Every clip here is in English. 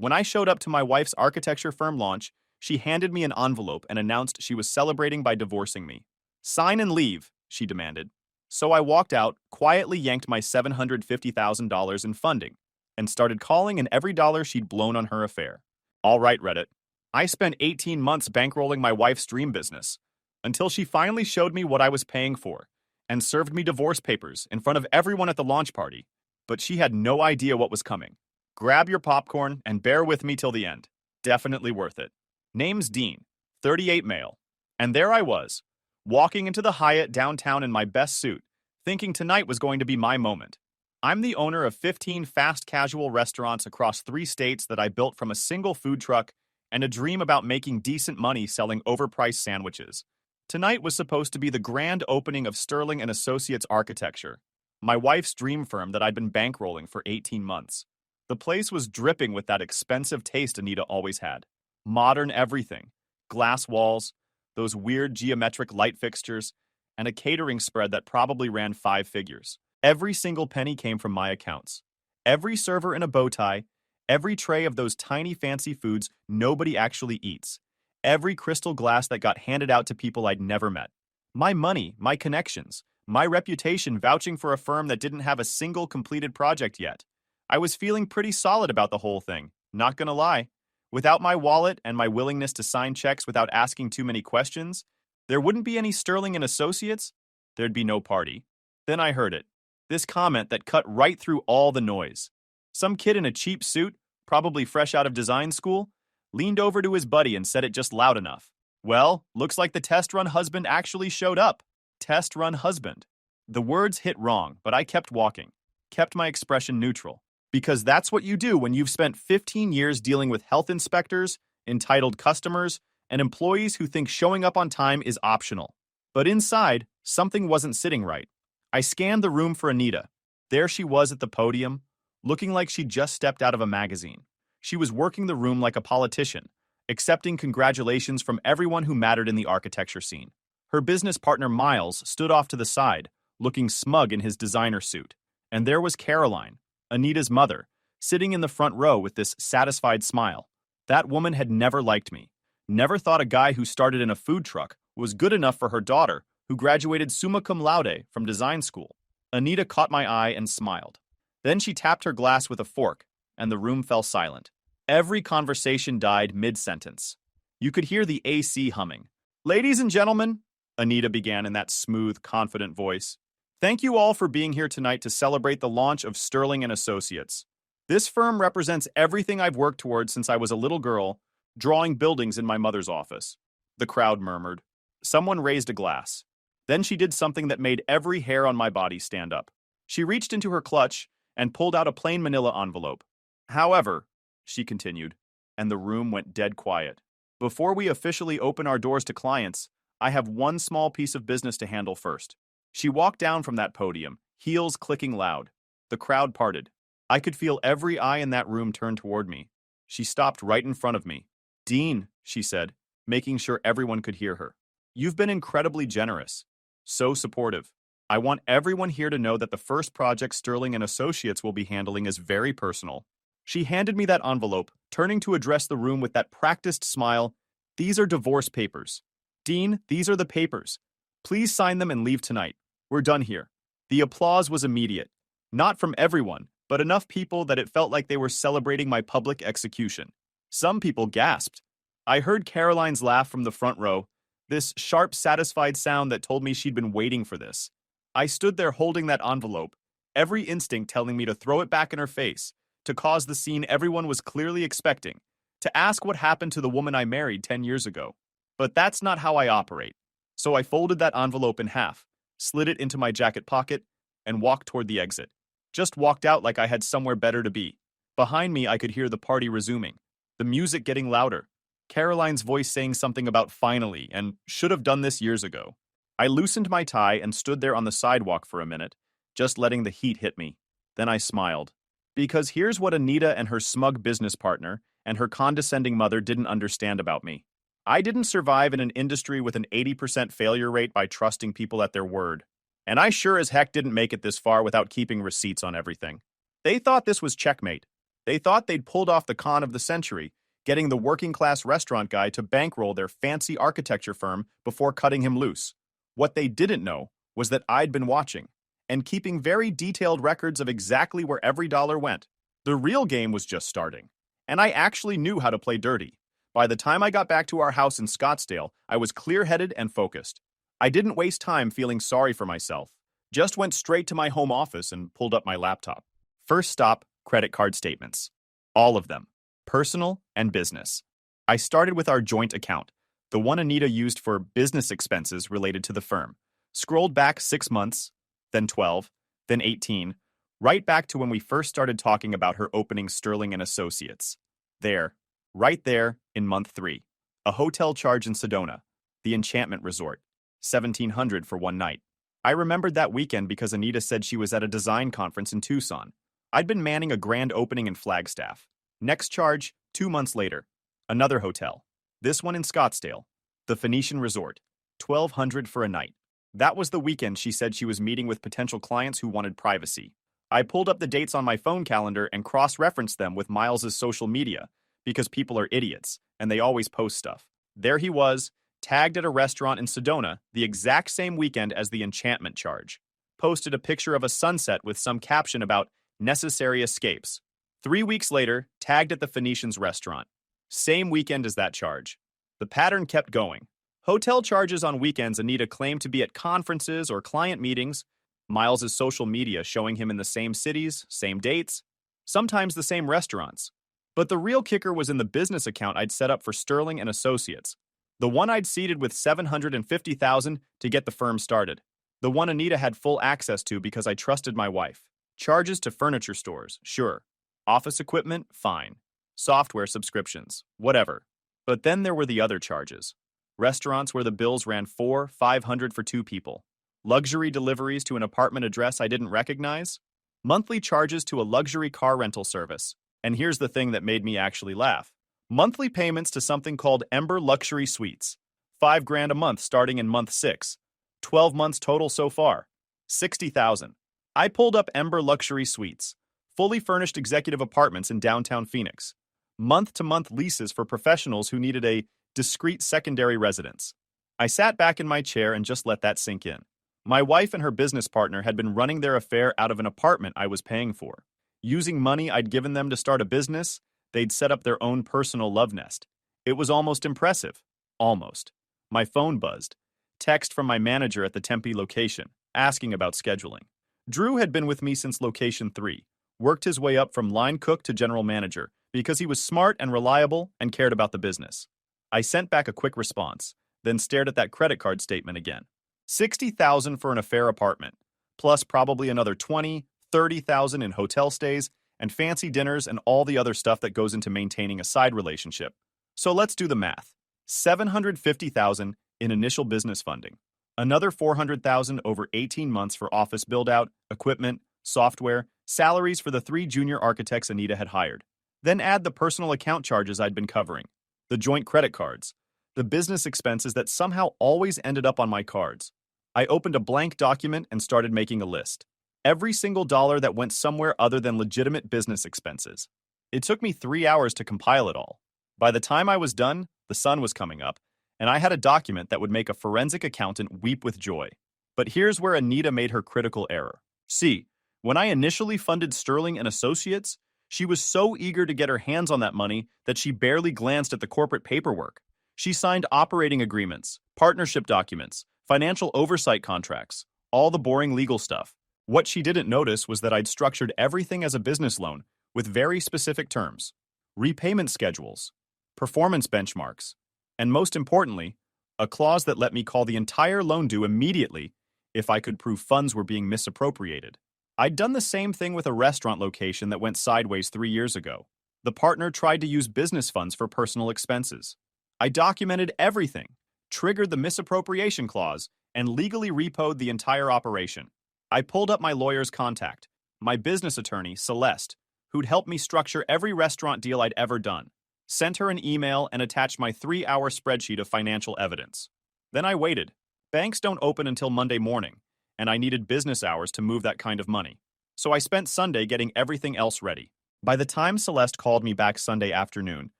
When I showed up to my wife's architecture firm launch, she handed me an envelope and announced she was celebrating by divorcing me. Sign and leave, she demanded. So I walked out, quietly yanked my $750,000 in funding, and started calling in every dollar she'd blown on her affair. All right, Reddit. I spent 18 months bankrolling my wife's dream business, until she finally showed me what I was paying for, and served me divorce papers in front of everyone at the launch party. But she had no idea what was coming. Grab your popcorn and bear with me till the end. Definitely worth it. Name's Dean, 38 male. And there I was, walking into the Hyatt downtown in my best suit, thinking tonight was going to be my moment. I'm the owner of 15 fast casual restaurants across 3 states that I built from a single food truck and a dream about making decent money selling overpriced sandwiches. Tonight was supposed to be the grand opening of Sterling and Associates Architecture, my wife's dream firm that I'd been bankrolling for 18 months. The place was dripping with that expensive taste Anita always had. Modern everything. Glass walls, those weird geometric light fixtures, and a catering spread that probably ran 5 figures. Every single penny came from my accounts. Every server in a bow tie, every tray of those tiny fancy foods nobody actually eats, every crystal glass that got handed out to people I'd never met. My money, my connections, my reputation vouching for a firm that didn't have a single completed project yet. I was feeling pretty solid about the whole thing, not gonna lie. Without my wallet and my willingness to sign checks without asking too many questions, there wouldn't be any Sterling and Associates, there'd be no party. Then I heard it. This comment that cut right through all the noise. Some kid in a cheap suit, probably fresh out of design school, leaned over to his buddy and said it just loud enough. Well, looks like the test run husband actually showed up. Test run husband. The words hit wrong, but I kept walking, kept my expression neutral. Because that's what you do when you've spent 15 years dealing with health inspectors, entitled customers, and employees who think showing up on time is optional. But inside, something wasn't sitting right. I scanned the room for Anita. There she was at the podium, looking like she'd just stepped out of a magazine. She was working the room like a politician, accepting congratulations from everyone who mattered in the architecture scene. Her business partner Miles stood off to the side, looking smug in his designer suit. And there was Caroline, Anita's mother, sitting in the front row with this satisfied smile. That woman had never liked me, never thought a guy who started in a food truck was good enough for her daughter, who graduated summa cum laude from design school. Anita caught my eye and smiled. Then she tapped her glass with a fork, and the room fell silent. Every conversation died mid-sentence. You could hear the AC humming. "Ladies and gentlemen," Anita began in that smooth, confident voice, "thank you all for being here tonight to celebrate the launch of Sterling and Associates. This firm represents everything I've worked towards since I was a little girl, drawing buildings in my mother's office." The crowd murmured. Someone raised a glass. Then she did something that made every hair on my body stand up. She reached into her clutch and pulled out a plain manila envelope. "However," she continued, and the room went dead quiet, "before we officially open our doors to clients, I have one small piece of business to handle first." She walked down from that podium, heels clicking loud. The crowd parted. I could feel every eye in that room turn toward me. She stopped right in front of me. "Dean," she said, making sure everyone could hear her, "you've been incredibly generous. So supportive. I want everyone here to know that the first project Sterling and Associates will be handling is very personal." She handed me that envelope, turning to address the room with that practiced smile. "These are divorce papers. Dean, these are the papers. Please sign them and leave tonight. We're done here." The applause was immediate. Not from everyone, but enough people that it felt like they were celebrating my public execution. Some people gasped. I heard Caroline's laugh from the front row, this sharp, satisfied sound that told me she'd been waiting for this. I stood there holding that envelope, every instinct telling me to throw it back in her face, to cause the scene everyone was clearly expecting, to ask what happened to the woman I married 10 years ago. But that's not how I operate. So I folded that envelope in half, slid it into my jacket pocket, and walked toward the exit. Just walked out like I had somewhere better to be. Behind me, I could hear the party resuming, the music getting louder, Caroline's voice saying something about finally and should have done this years ago. I loosened my tie and stood there on the sidewalk for a minute, just letting the heat hit me. Then I smiled. Because here's what Anita and her smug business partner and her condescending mother didn't understand about me. I didn't survive in an industry with an 80% failure rate by trusting people at their word. And I sure as heck didn't make it this far without keeping receipts on everything. They thought this was checkmate. They thought they'd pulled off the con of the century, getting the working-class restaurant guy to bankroll their fancy architecture firm before cutting him loose. What they didn't know was that I'd been watching and keeping very detailed records of exactly where every dollar went. The real game was just starting, and I actually knew how to play dirty. By the time I got back to our house in Scottsdale, I was clear-headed and focused. I didn't waste time feeling sorry for myself, just went straight to my home office and pulled up my laptop. First stop, credit card statements. All of them, personal and business. I started with our joint account, the one Anita used for business expenses related to the firm. Scrolled back 6 months, then 12, then 18, right back to when we first started talking about her opening Sterling and Associates. There, right there, in month 3. A hotel charge in Sedona, the Enchantment Resort, $1,700 for one night. I remembered that weekend because Anita said she was at a design conference in Tucson. I'd been manning a grand opening in Flagstaff. Next charge, 2 months later. Another hotel. This one in Scottsdale, the Phoenician Resort, $1,200 for a night. That was the weekend she said she was meeting with potential clients who wanted privacy. I pulled up the dates on my phone calendar and cross-referenced them with Miles's social media, because people are idiots, and they always post stuff. There he was, tagged at a restaurant in Sedona the exact same weekend as the enchantment charge. Posted a picture of a sunset with some caption about necessary escapes. 3 weeks later, tagged at the Phoenician's restaurant. Same weekend as that charge. The pattern kept going. Hotel charges on weekends Anita claimed to be at conferences or client meetings, Miles's social media showing him in the same cities, same dates, sometimes the same restaurants. But the real kicker was in the business account I'd set up for Sterling and Associates, the one I'd seeded with $750,000 to get the firm started, the one Anita had full access to because I trusted my wife. Charges to furniture stores, sure. Office equipment, fine. Software subscriptions, whatever. But then there were the other charges. Restaurants where the bills ran $400-500 for 2 people. Luxury deliveries to an apartment address I didn't recognize. Monthly charges to a luxury car rental service. And here's the thing that made me actually laugh. Monthly payments to something called Ember Luxury Suites. $5,000 a month starting in month 6. 12 months total so far. $60,000. I pulled up Ember Luxury Suites. Fully furnished executive apartments in downtown Phoenix. Month-to-month leases for professionals who needed a discreet secondary residence. I sat back in my chair and just let that sink in. My wife and her business partner had been running their affair out of an apartment I was paying for. Using money I'd given them to start a business, they'd set up their own personal love nest. It was almost impressive. Almost. My phone buzzed. Text from my manager at the Tempe location, asking about scheduling. Drew had been with me since location 3, worked his way up from line cook to general manager because he was smart and reliable and cared about the business. I sent back a quick response, then stared at that credit card statement again. $60,000 for an affair apartment, plus probably another $20,000-30,000 in hotel stays and fancy dinners and all the other stuff that goes into maintaining a side relationship. So let's do the math. $750,000 in initial business funding. Another $400,000 over 18 months for office build-out, equipment, software, salaries for the 3 junior architects Anita had hired. Then add the personal account charges I'd been covering, the joint credit cards, the business expenses that somehow always ended up on my cards. I opened a blank document and started making a list. Every single dollar that went somewhere other than legitimate business expenses. It took me 3 hours to compile it all. By the time I was done, the sun was coming up, and I had a document that would make a forensic accountant weep with joy. But here's where Anita made her critical error. See, when I initially funded Sterling and Associates, she was so eager to get her hands on that money that she barely glanced at the corporate paperwork. She signed operating agreements, partnership documents, financial oversight contracts, all the boring legal stuff. What she didn't notice was that I'd structured everything as a business loan with very specific terms, repayment schedules, performance benchmarks, and most importantly, a clause that let me call the entire loan due immediately if I could prove funds were being misappropriated. I'd done the same thing with a restaurant location that went sideways 3 years ago. The partner tried to use business funds for personal expenses. I documented everything, triggered the misappropriation clause, and legally repoed the entire operation. I pulled up my lawyer's contact, my business attorney, Celeste, who'd helped me structure every restaurant deal I'd ever done, sent her an email and attached my 3-hour spreadsheet of financial evidence. Then I waited. Banks don't open until Monday morning, and I needed business hours to move that kind of money. So I spent Sunday getting everything else ready. By the time Celeste called me back Sunday afternoon,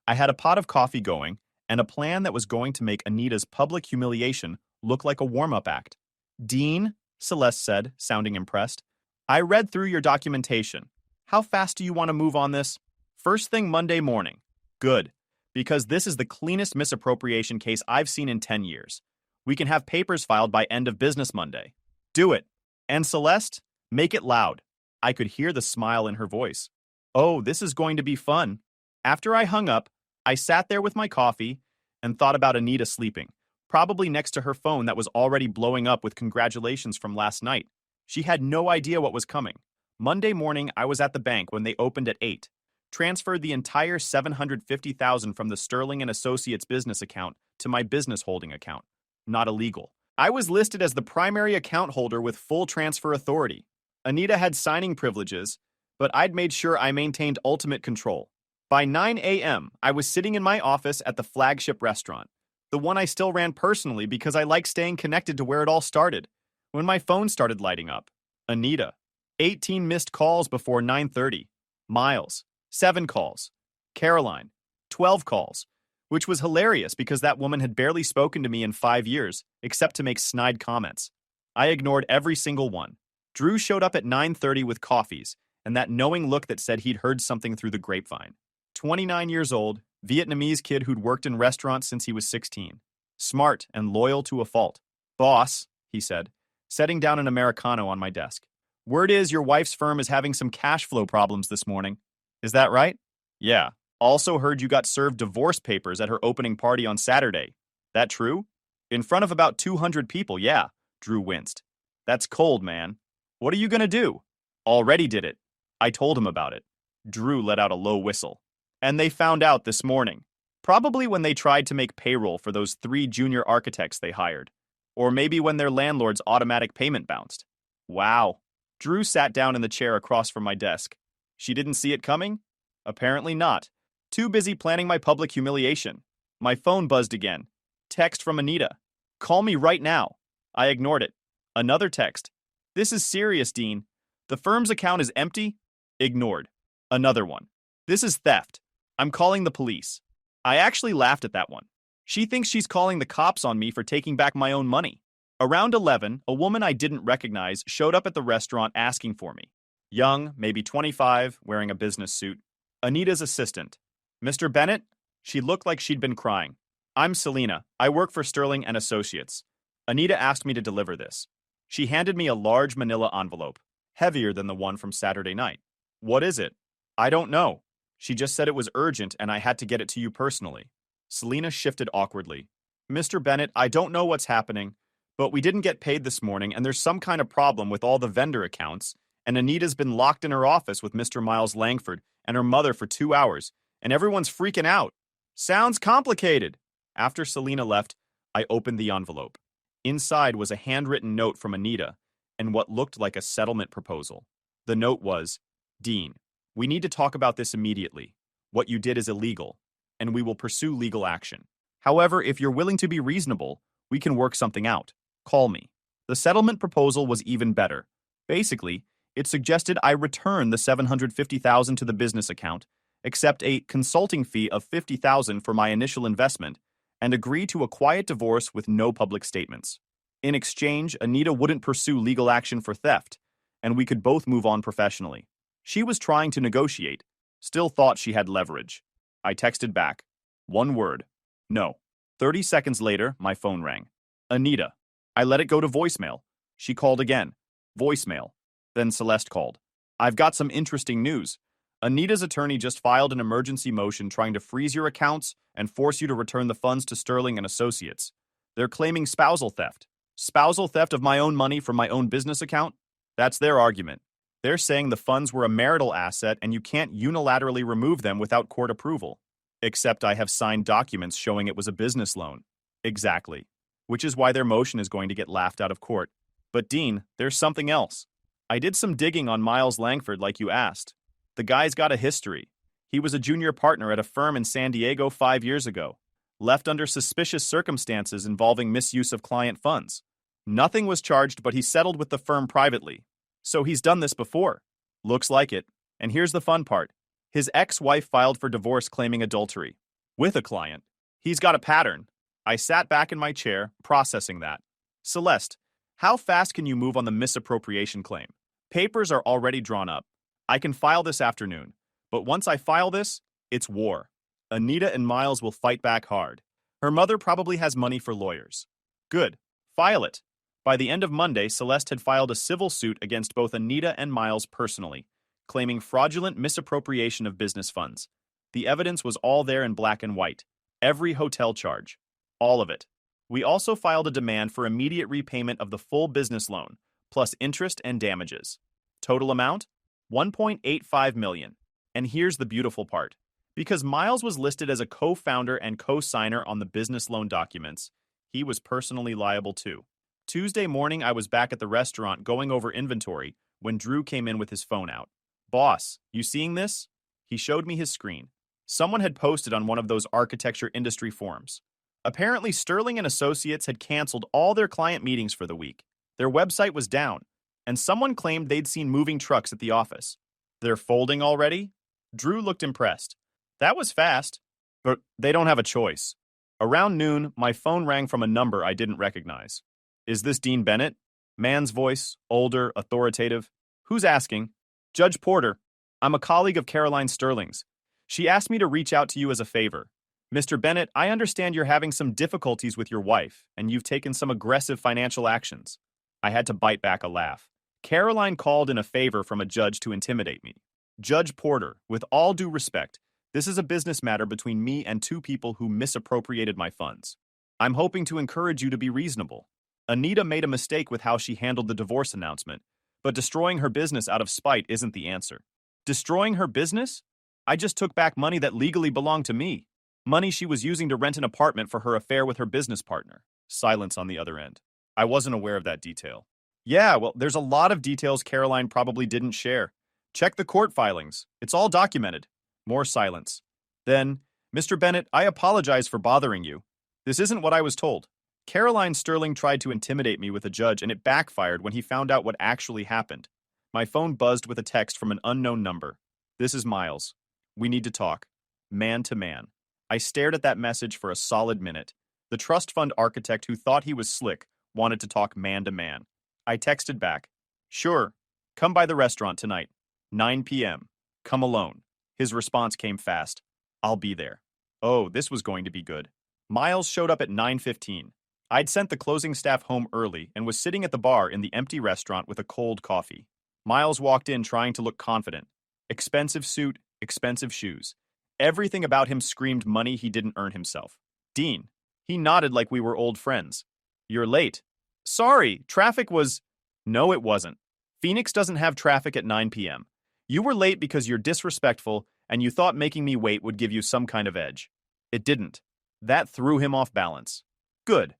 I had a pot of coffee going and a plan that was going to make Anita's public humiliation look like a warm-up act. Dean, Celeste said, sounding impressed, I read through your documentation. How fast do you want to move on this? First thing Monday morning. Good, because this is the cleanest misappropriation case I've seen in 10 years. We can have papers filed by end of business Monday. Do it. And Celeste, make it loud. I could hear the smile in her voice. Oh, this is going to be fun. After I hung up, I sat there with my coffee and thought about Anita sleeping, probably next to her phone that was already blowing up with congratulations from last night. She had no idea what was coming. Monday morning, I was at the bank when they opened at 8. Transferred the entire $750,000 from the Sterling and Associates business account to my business holding account. Not illegal. I was listed as the primary account holder with full transfer authority. Anita had signing privileges, but I'd made sure I maintained ultimate control. By 9 a.m., I was sitting in my office at the flagship restaurant, the one I still ran personally because I like staying connected to where it all started, when my phone started lighting up. Anita. 18 missed calls before 9:30. Miles. 7 calls. Caroline. 12 calls, which was hilarious because that woman had barely spoken to me in 5 years, except to make snide comments. I ignored every single one. Drew showed up at 9:30 with coffees, and that knowing look that said he'd heard something through the grapevine. 29 years old, Vietnamese kid who'd worked in restaurants since he was 16. Smart and loyal to a fault. Boss, he said, setting down an Americano on my desk. Word is your wife's firm is having some cash flow problems this morning. Is that right? Yeah. Also heard you got served divorce papers at her opening party on Saturday. That true? In front of about 200 people, yeah, Drew winced. That's cold, man. What are you gonna do? Already did it. I told him about it. Drew let out a low whistle. And they found out this morning. Probably when they tried to make payroll for those 3 junior architects they hired. Or maybe when their landlord's automatic payment bounced. Wow. Drew sat down in the chair across from my desk. She didn't see it coming? Apparently not. Too busy planning my public humiliation. My phone buzzed again. Text from Anita. Call me right now. I ignored it. Another text. This is serious, Dean. The firm's account is empty? Ignored. Another one. This is theft. I'm calling the police. I actually laughed at that one. She thinks she's calling the cops on me for taking back my own money. Around 11, a woman I didn't recognize showed up at the restaurant asking for me. Young, maybe 25, wearing a business suit. Anita's assistant. Mr. Bennett? She looked like she'd been crying. I'm Selena. I work for Sterling and Associates. Anita asked me to deliver this. She handed me a large manila envelope, heavier than the one from Saturday night. What is it? I don't know. She just said it was urgent and I had to get it to you personally. Selena shifted awkwardly. Mr. Bennett, I don't know what's happening, but we didn't get paid this morning and there's some kind of problem with all the vendor accounts, and Anita's been locked in her office with Mr. Miles Langford and her mother for 2 hours, and everyone's freaking out. Sounds complicated. After Selena left, I opened the envelope. Inside was a handwritten note from Anita and what looked like a settlement proposal. The note was, Dean, we need to talk about this immediately. What you did is illegal, and we will pursue legal action. However, if you're willing to be reasonable, we can work something out. Call me. The settlement proposal was even better. Basically, it suggested I return the $750,000 to the business account, accept a consulting fee of $50,000 for my initial investment, and agree to a quiet divorce with no public statements. In exchange, Anita wouldn't pursue legal action for theft, and we could both move on professionally. She was trying to negotiate, still thought she had leverage. I texted back. One word. No. 30 seconds later, my phone rang. Anita. I let it go to voicemail. She called again. Voicemail. Then Celeste called. I've got some interesting news. Anita's attorney just filed an emergency motion trying to freeze your accounts and force you to return the funds to Sterling and Associates. They're claiming spousal theft. Spousal theft of my own money from my own business account? That's their argument. They're saying the funds were a marital asset and you can't unilaterally remove them without court approval. Except I have signed documents showing it was a business loan. Exactly. Which is why their motion is going to get laughed out of court. But Dean, there's something else. I did some digging on Miles Langford like you asked. The guy's got a history. He was a junior partner at a firm in San Diego 5 years ago. Left under suspicious circumstances involving misuse of client funds. Nothing was charged, but he settled with the firm privately. So he's done this before. Looks like it. And here's the fun part. His ex-wife filed for divorce claiming adultery. With a client. He's got a pattern. I sat back in my chair, processing that. Celeste, how fast can you move on the misappropriation claim? Papers are already drawn up. I can file this afternoon. But once I file this, it's war. Anita and Miles will fight back hard. Her mother probably has money for lawyers. Good. File it. By the end of Monday, Celeste had filed a civil suit against both Anita and Miles personally, claiming fraudulent misappropriation of business funds. The evidence was all there in black and white. Every hotel charge. All of it. We also filed a demand for immediate repayment of the full business loan, plus interest and damages. Total amount? $1.85 million. And here's the beautiful part. Because Miles was listed as a co-founder and co-signer on the business loan documents, he was personally liable too. Tuesday morning, I was back at the restaurant going over inventory when Drew came in with his phone out. Boss, you seeing this? He showed me his screen. Someone had posted on one of those architecture industry forums. Apparently, Sterling and Associates had canceled all their client meetings for the week. Their website was down, and someone claimed they'd seen moving trucks at the office. They're folding already? Drew looked impressed. That was fast. But they don't have a choice. Around noon, my phone rang from a number I didn't recognize. Is this Dean Bennett? Man's voice, older, authoritative. Who's asking? Judge Porter. I'm a colleague of Caroline Sterling's. She asked me to reach out to you as a favor. Mr. Bennett, I understand you're having some difficulties with your wife, and you've taken some aggressive financial actions. I had to bite back a laugh. Caroline called in a favor from a judge to intimidate me. Judge Porter, with all due respect, this is a business matter between me and two people who misappropriated my funds. I'm hoping to encourage you to be reasonable. Anita made a mistake with how she handled the divorce announcement, but destroying her business out of spite isn't the answer. Destroying her business? I just took back money that legally belonged to me. Money she was using to rent an apartment for her affair with her business partner. Silence on the other end. I wasn't aware of that detail. Yeah, well, there's a lot of details Caroline probably didn't share. Check the court filings. It's all documented. More silence. Then, Mr. Bennett, I apologize for bothering you. This isn't what I was told. Caroline Sterling tried to intimidate me with a judge, and it backfired when he found out what actually happened. My phone buzzed with a text from an unknown number. This is Miles. We need to talk. Man to man. I stared at that message for a solid minute. The trust fund architect who thought he was slick wanted to talk man to man. I texted back. Sure. Come by the restaurant tonight. 9 p.m. Come alone. His response came fast. I'll be there. Oh, this was going to be good. Miles showed up at 9:15. I'd sent the closing staff home early and was sitting at the bar in the empty restaurant with a cold coffee. Miles walked in trying to look confident. Expensive suit, expensive shoes. Everything about him screamed money he didn't earn himself. Dean. He nodded like we were old friends. You're late. Sorry, traffic was... No, it wasn't. Phoenix doesn't have traffic at 9 p.m. You were late because you're disrespectful and you thought making me wait would give you some kind of edge. It didn't. That threw him off balance. Good.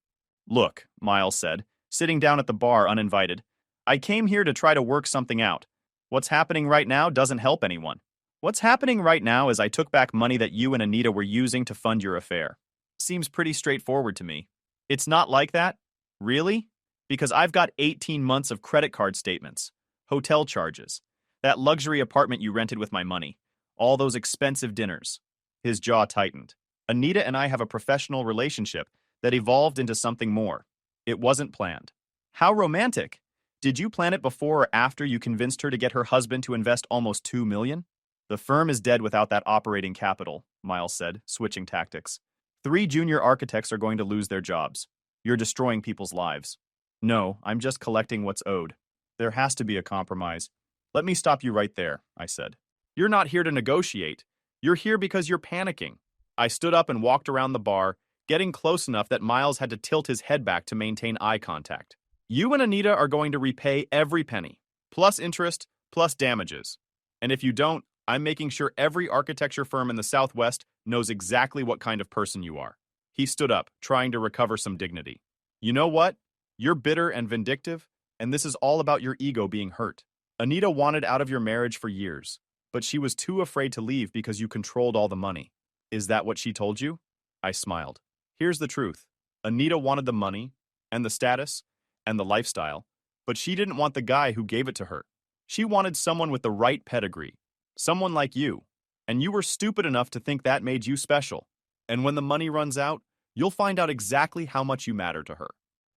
Look, Miles said, sitting down at the bar uninvited. I came here to try to work something out. What's happening right now doesn't help anyone. What's happening right now is I took back money that you and Anita were using to fund your affair. Seems pretty straightforward to me. It's not like that? Really? Because I've got 18 months of credit card statements, hotel charges, that luxury apartment you rented with my money, all those expensive dinners. His jaw tightened. Anita and I have a professional relationship that evolved into something more. It wasn't planned. How romantic! Did you plan it before or after you convinced her to get her husband to invest almost $2 million? The firm is dead without that operating capital, Miles said, switching tactics. 3 junior architects are going to lose their jobs. You're destroying people's lives. No, I'm just collecting what's owed. There has to be a compromise. Let me stop you right there, I said. You're not here to negotiate. You're here because you're panicking. I stood up and walked around the bar, getting close enough that Miles had to tilt his head back to maintain eye contact. You and Anita are going to repay every penny, plus interest, plus damages. And if you don't, I'm making sure every architecture firm in the Southwest knows exactly what kind of person you are. He stood up, trying to recover some dignity. You know what? You're bitter and vindictive, and this is all about your ego being hurt. Anita wanted out of your marriage for years, but she was too afraid to leave because you controlled all the money. Is that what she told you? I smiled. Here's the truth. Anita wanted the money, and the status, and the lifestyle, but she didn't want the guy who gave it to her. She wanted someone with the right pedigree. Someone like you. And you were stupid enough to think that made you special. And when the money runs out, you'll find out exactly how much you matter to her.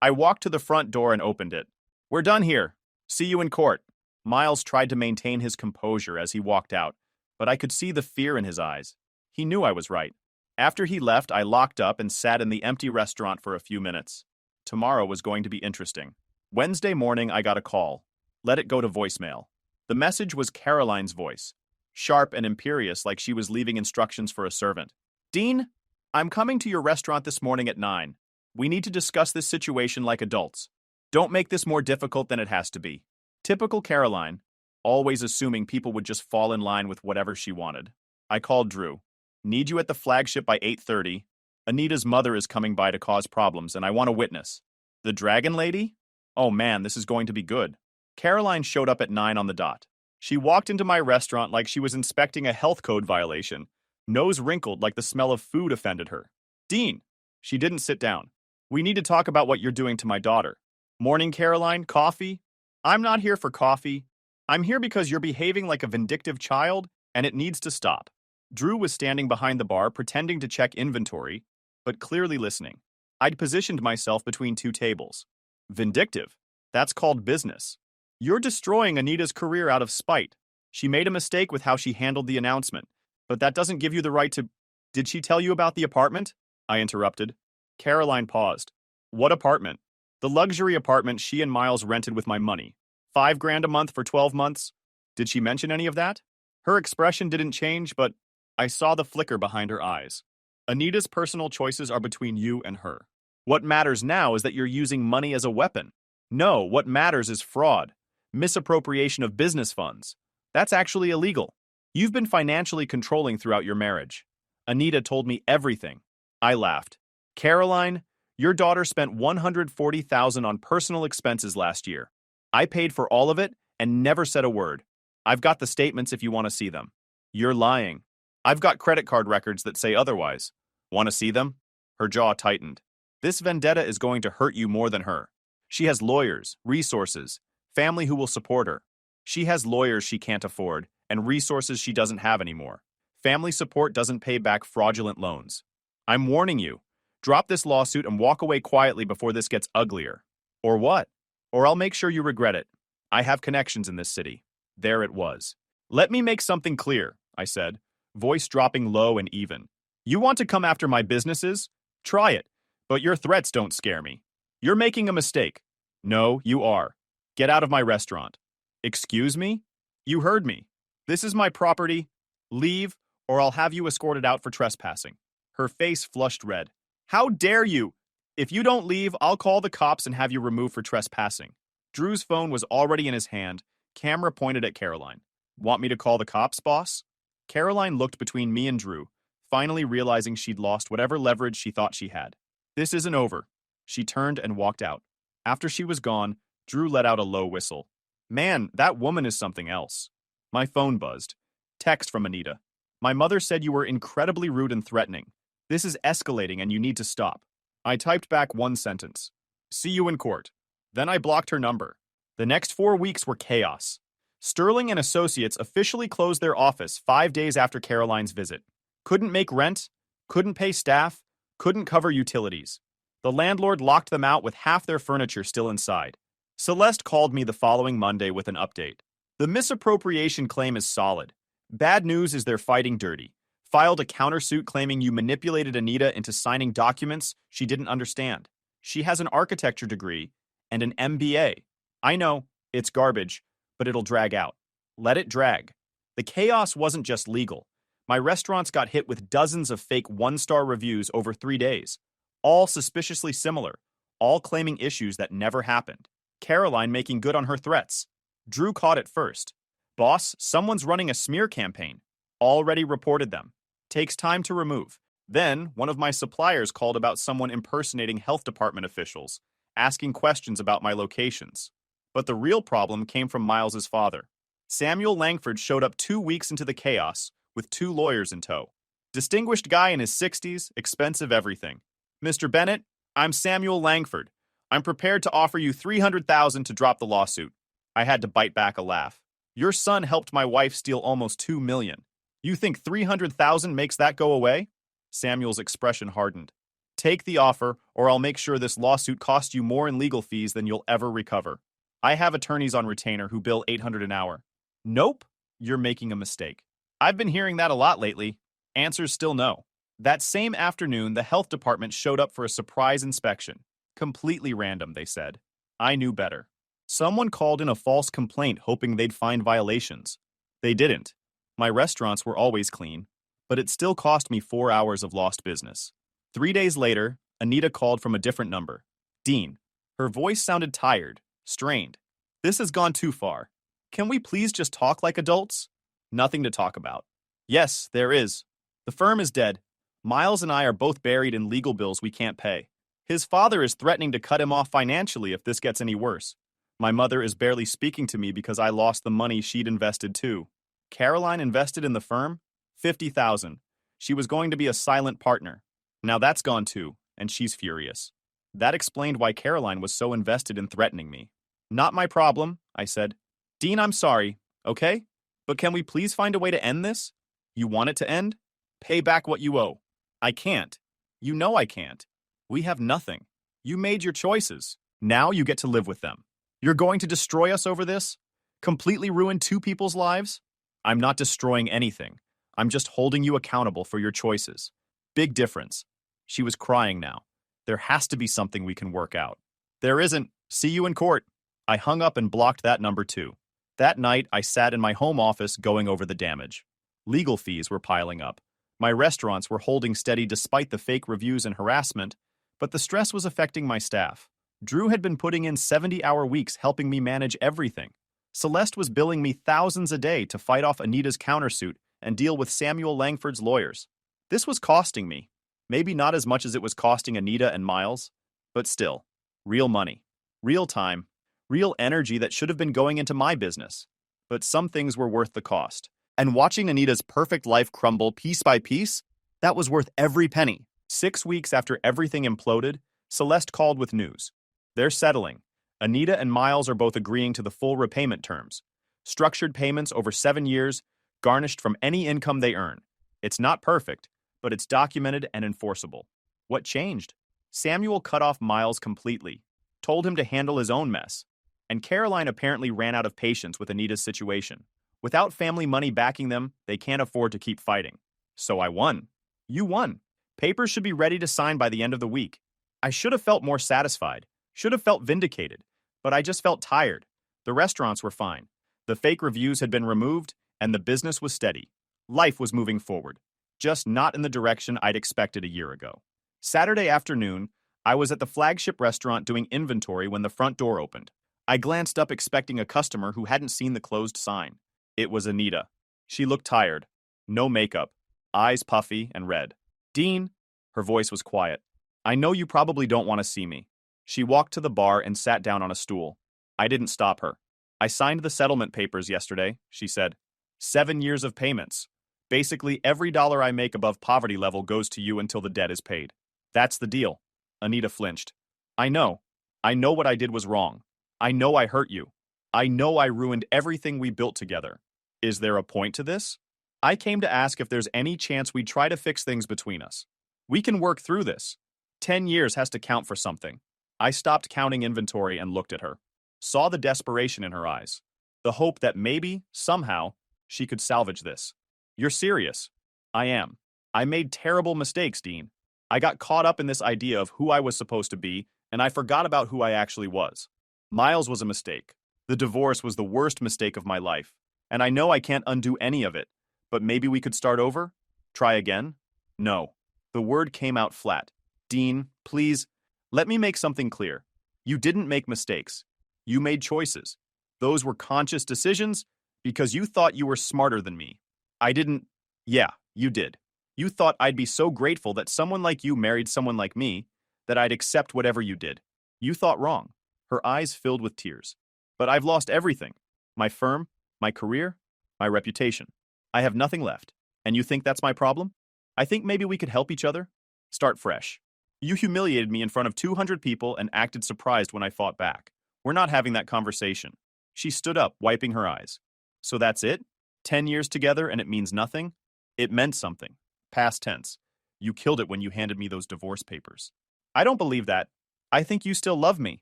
I walked to the front door and opened it. We're done here. See you in court. Miles tried to maintain his composure as he walked out, but I could see the fear in his eyes. He knew I was right. After he left, I locked up and sat in the empty restaurant for a few minutes. Tomorrow was going to be interesting. Wednesday morning, I got a call. Let it go to voicemail. The message was Caroline's voice, sharp and imperious like she was leaving instructions for a servant. Dean, I'm coming to your restaurant this morning at 9. We need to discuss this situation like adults. Don't make this more difficult than it has to be. Typical Caroline, always assuming people would just fall in line with whatever she wanted. I called Drew. Need you at the flagship by 8:30. Anita's mother is coming by to cause problems, and I want a witness. The Dragon Lady? Oh man, this is going to be good. Caroline showed up at 9 on the dot. She walked into my restaurant like she was inspecting a health code violation. Nose wrinkled like the smell of food offended her. Dean! She didn't sit down. We need to talk about what you're doing to my daughter. Morning, Caroline. Coffee? I'm not here for coffee. I'm here because you're behaving like a vindictive child, and it needs to stop. Drew was standing behind the bar pretending to check inventory, but clearly listening. I'd positioned myself between two tables. Vindictive? That's called business. You're destroying Anita's career out of spite. She made a mistake with how she handled the announcement, but that doesn't give you the right to... Did she tell you about the apartment? I interrupted. Caroline paused. What apartment? The luxury apartment she and Miles rented with my money. $5,000 a month for 12 months. Did she mention any of that? Her expression didn't change, but I saw the flicker behind her eyes. Anita's personal choices are between you and her. What matters now is that you're using money as a weapon. No, what matters is fraud, misappropriation of business funds. That's actually illegal. You've been financially controlling throughout your marriage. Anita told me everything. I laughed. Caroline, your daughter spent $140,000 on personal expenses last year. I paid for all of it and never said a word. I've got the statements if you want to see them. You're lying. I've got credit card records that say otherwise. Want to see them? Her jaw tightened. This vendetta is going to hurt you more than her. She has lawyers, resources, family who will support her. She has lawyers she can't afford and resources she doesn't have anymore. Family support doesn't pay back fraudulent loans. I'm warning you. Drop this lawsuit and walk away quietly before this gets uglier. Or what? Or I'll make sure you regret it. I have connections in this city. There it was. Let me make something clear, I said, voice dropping low and even. You want to come after my businesses? Try it, but your threats don't scare me. You're making a mistake. No, you are. Get out of my restaurant. Excuse me? You heard me. This is my property. Leave, or I'll have you escorted out for trespassing. Her face flushed red. How dare you? If you don't leave, I'll call the cops and have you removed for trespassing. Drew's phone was already in his hand, camera pointed at Caroline. Want me to call the cops, boss? Caroline looked between me and Drew, finally realizing she'd lost whatever leverage she thought she had. This isn't over. She turned and walked out. After she was gone, Drew let out a low whistle. Man, that woman is something else. My phone buzzed. Text from Anita. My mother said you were incredibly rude and threatening. This is escalating and you need to stop. I typed back one sentence. See you in court. Then I blocked her number. The next 4 weeks were chaos. Sterling and Associates officially closed their office 5 days after Caroline's visit. Couldn't make rent, couldn't pay staff, couldn't cover utilities. The landlord locked them out with half their furniture still inside. Celeste called me the following Monday with an update. The misappropriation claim is solid. Bad news is they're fighting dirty. Filed a countersuit claiming you manipulated Anita into signing documents she didn't understand. She has an architecture degree and an MBA. I know, it's garbage, but it'll drag out. Let it drag. The chaos wasn't just legal. My restaurants got hit with dozens of fake one-star reviews over 3 days, all suspiciously similar, all claiming issues that never happened. Caroline making good on her threats. Drew caught it first. Boss, someone's running a smear campaign. Already reported them. Takes time to remove. Then, one of my suppliers called about someone impersonating health department officials, asking questions about my locations. But the real problem came from Miles's father. Samuel Langford showed up 2 weeks into the chaos with 2 lawyers in tow. Distinguished guy in his 60s, expensive everything. Mr. Bennett, I'm Samuel Langford. I'm prepared to offer you $300,000 to drop the lawsuit. I had to bite back a laugh. Your son helped my wife steal almost $2 million. You think 300,000 makes that go away? Samuel's expression hardened. Take the offer, or I'll make sure this lawsuit costs you more in legal fees than you'll ever recover. I have attorneys on retainer who bill 800 an hour. Nope, you're making a mistake. I've been hearing that a lot lately. Answer's still no. That same afternoon, the health department showed up for a surprise inspection. Completely random, they said. I knew better. Someone called in a false complaint hoping they'd find violations. They didn't. My restaurants were always clean, but it still cost me 4 hours of lost business. 3 days later, Anita called from a different number. Dean. Her voice sounded tired, strained. This has gone too far. Can we please just talk like adults? Nothing to talk about. Yes, there is. The firm is dead. Miles and I are both buried in legal bills we can't pay. His father is threatening to cut him off financially if this gets any worse. My mother is barely speaking to me because I lost the money she'd invested too. Caroline invested in the firm? 50,000. She was going to be a silent partner. Now that's gone too, and she's furious. That explained why Caroline was so invested in threatening me. Not my problem, I said. Dean, I'm sorry, okay? But can we please find a way to end this? You want it to end? Pay back what you owe. I can't. You know I can't. We have nothing. You made your choices. Now you get to live with them. You're going to destroy us over this? Completely ruin two people's lives? I'm not destroying anything. I'm just holding you accountable for your choices. Big difference. She was crying now. There has to be something we can work out. There isn't. See you in court. I hung up and blocked that number too. That night, I sat in my home office going over the damage. Legal fees were piling up. My restaurants were holding steady despite the fake reviews and harassment, but the stress was affecting my staff. Drew had been putting in 70-hour weeks helping me manage everything. Celeste was billing me thousands a day to fight off Anita's countersuit and deal with Samuel Langford's lawyers. This was costing me. Maybe not as much as it was costing Anita and Miles, but still, real money, real time, real energy that should have been going into my business. But some things were worth the cost. And watching Anita's perfect life crumble piece by piece, that was worth every penny. 6 weeks after everything imploded, Celeste called with news. They're settling. Anita and Miles are both agreeing to the full repayment terms. Structured payments over 7 years, garnished from any income they earn. It's not perfect, but it's documented and enforceable. What changed? Samuel cut off Miles completely, told him to handle his own mess. And Caroline apparently ran out of patience with Anita's situation. Without family money backing them, they can't afford to keep fighting. So I won. You won. Papers should be ready to sign by the end of the week. I should have felt more satisfied, should have felt vindicated, but I just felt tired. The restaurants were fine. The fake reviews had been removed, and the business was steady. Life was moving forward, just not in the direction I'd expected a year ago. Saturday afternoon, I was at the flagship restaurant doing inventory when the front door opened. I glanced up expecting a customer who hadn't seen the closed sign. It was Anita. She looked tired. No makeup. Eyes puffy and red. Dean, her voice was quiet. I know you probably don't want to see me. She walked to the bar and sat down on a stool. I didn't stop her. I signed the settlement papers yesterday, she said. 7 years of payments. Basically, every dollar I make above poverty level goes to you until the debt is paid. That's the deal. Anita flinched. I know. I know what I did was wrong. I know I hurt you. I know I ruined everything we built together. Is there a point to this? I came to ask if there's any chance we'd try to fix things between us. We can work through this. 10 years has to count for something. I stopped counting inventory and looked at her. Saw the desperation in her eyes. The hope that maybe, somehow, she could salvage this. You're serious. I am. I made terrible mistakes, Dean. I got caught up in this idea of who I was supposed to be, and I forgot about who I actually was. Miles was a mistake. The divorce was the worst mistake of my life. And I know I can't undo any of it. But maybe we could start over? Try again? No. The word came out flat. Dean, please, let me make something clear. You didn't make mistakes. You made choices. Those were conscious decisions because you thought you were smarter than me. I didn't. Yeah, you did. You thought I'd be so grateful that someone like you married someone like me that I'd accept whatever you did. You thought wrong. Her eyes filled with tears. But I've lost everything. My firm, my career, my reputation. I have nothing left. And you think that's my problem? I think maybe we could help each other. Start fresh. You humiliated me in front of 200 people and acted surprised when I fought back. We're not having that conversation. She stood up, wiping her eyes. So that's it? 10 years together and it means nothing? It meant something. Past tense. You killed it when you handed me those divorce papers. I don't believe that. I think you still love me.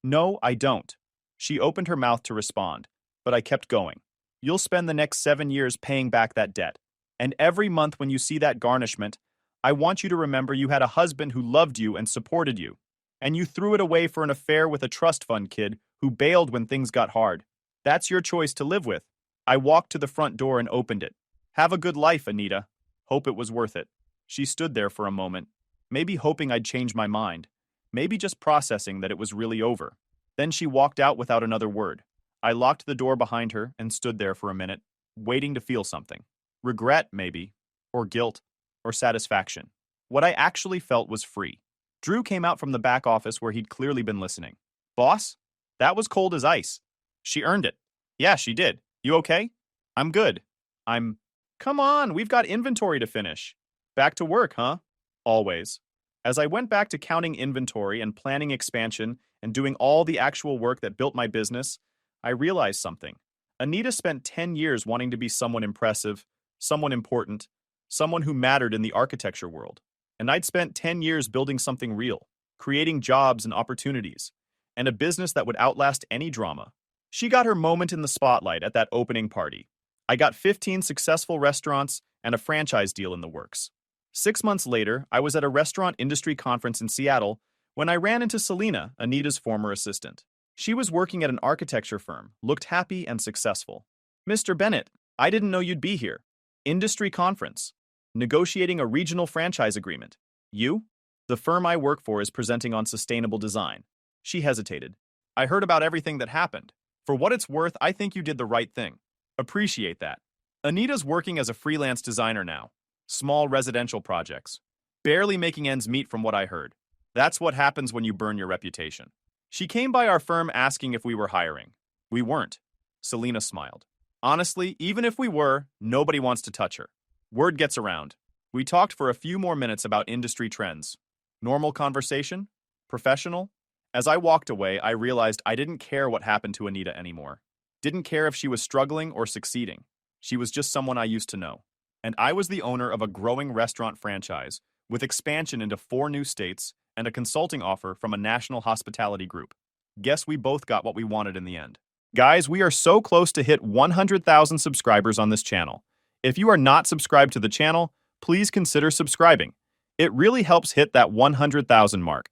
No, I don't. She opened her mouth to respond, but I kept going. You'll spend the next 7 years paying back that debt. And every month when you see that garnishment, I want you to remember you had a husband who loved you and supported you. And you threw it away for an affair with a trust fund kid who bailed when things got hard. That's your choice to live with. I walked to the front door and opened it. Have a good life, Anita. Hope it was worth it. She stood there for a moment, maybe hoping I'd change my mind, maybe just processing that it was really over. Then she walked out without another word. I locked the door behind her and stood there for a minute, waiting to feel something. Regret, maybe, or guilt, or satisfaction. What I actually felt was free. Drew came out from the back office where he'd clearly been listening. Boss? That was cold as ice. She earned it. Yeah, she did. You okay? I'm good. Come on, we've got inventory to finish. Back to work, huh? Always. As I went back to counting inventory and planning expansion and doing all the actual work that built my business, I realized something. Anita spent 10 years wanting to be someone impressive, someone important, someone who mattered in the architecture world. And I'd spent 10 years building something real, creating jobs and opportunities, and a business that would outlast any drama. She got her moment in the spotlight at that opening party. I got 15 successful restaurants and a franchise deal in the works. 6 months later, I was at a restaurant industry conference in Seattle when I ran into Selena, Anita's former assistant. She was working at an architecture firm, looked happy and successful. Mr. Bennett, I didn't know you'd be here. Industry conference. Negotiating a regional franchise agreement. You? The firm I work for is presenting on sustainable design. She hesitated. I heard about everything that happened. For what it's worth, I think you did the right thing. Appreciate that. Anita's working as a freelance designer now. Small residential projects. Barely making ends meet from what I heard. That's what happens when you burn your reputation. She came by our firm asking if we were hiring. We weren't. Selena smiled. Honestly, even if we were, nobody wants to touch her. Word gets around. We talked for a few more minutes about industry trends. Normal conversation? Professional? As I walked away, I realized I didn't care what happened to Anita anymore. Didn't care if she was struggling or succeeding. She was just someone I used to know. And I was the owner of a growing restaurant franchise with expansion into 4 new states and a consulting offer from a national hospitality group. Guess we both got what we wanted in the end. Guys, we are so close to hit 100,000 subscribers on this channel. If you are not subscribed to the channel, please consider subscribing. It really helps hit that 100,000 mark.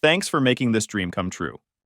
Thanks for making this dream come true.